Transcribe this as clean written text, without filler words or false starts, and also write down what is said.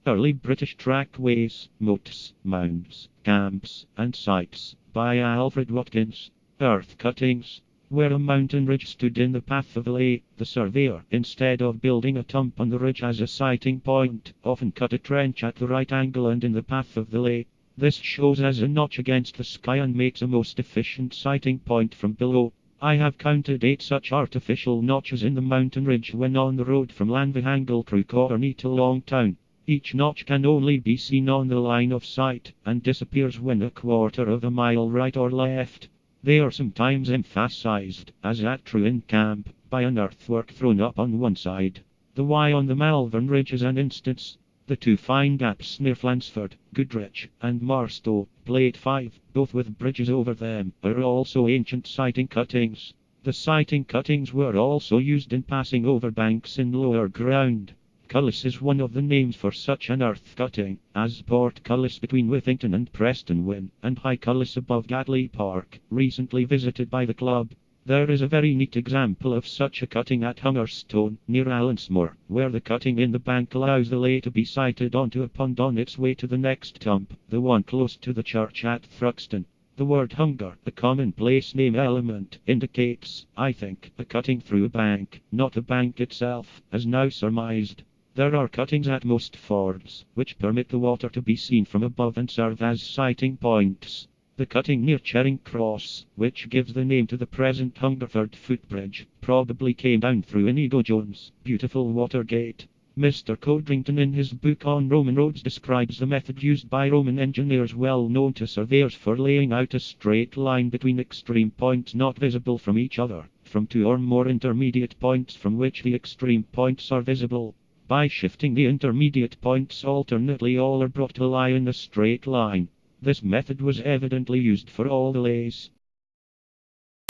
Early British Trackways, Moats, Mounds, Camps, and Sites, by Alfred Watkins. Earth cuttings. Where a mountain ridge stood in the path of a lay, the surveyor, instead of building a tump on the ridge as a sighting point, often cut a trench at the right angle and in the path of the lay. This shows as a notch against the sky and makes a most efficient sighting point from below. I have counted 8 such artificial notches in the mountain ridge when on the road from Llanfihangel through Corney to Longtown. Each notch can only be seen on the line of sight, and disappears when a quarter of a mile right or left. They are sometimes emphasized, as at Trewyn Camp, by an earthwork thrown up on one side. The Y on the Malvern Ridge is an instance. The 2 fine gaps near Flansford, Goodrich, and Marstow, Plate 5, both with bridges over them, are also ancient sighting cuttings. The sighting cuttings were also used in passing over banks in lower ground. Cullis is one of the names for such an earth cutting, as Port Cullis between Withington and Preston Wynn, and High Cullis above Gatley Park, recently visited by the club. There is a very neat example of such a cutting at Hungerstone, near Allensmore, where the cutting in the bank allows the lay to be sighted onto a pond on its way to the next tump, the one close to the church at Thruxton. The word hunger, a commonplace name element, indicates, I think, a cutting through a bank, not the bank itself, as now surmised. There are cuttings at most fords, which permit the water to be seen from above and serve as sighting points. The cutting near Charing Cross, which gives the name to the present Hungerford footbridge, probably came down through Inigo Jones' beautiful Watergate. Mr. Codrington in his book on Roman roads describes the method used by Roman engineers well known to surveyors for laying out a straight line between extreme points not visible from each other, from 2 or more intermediate points from which the extreme points are visible. By shifting the intermediate points alternately, all are brought to lie in a straight line. This method was evidently used for all the lays.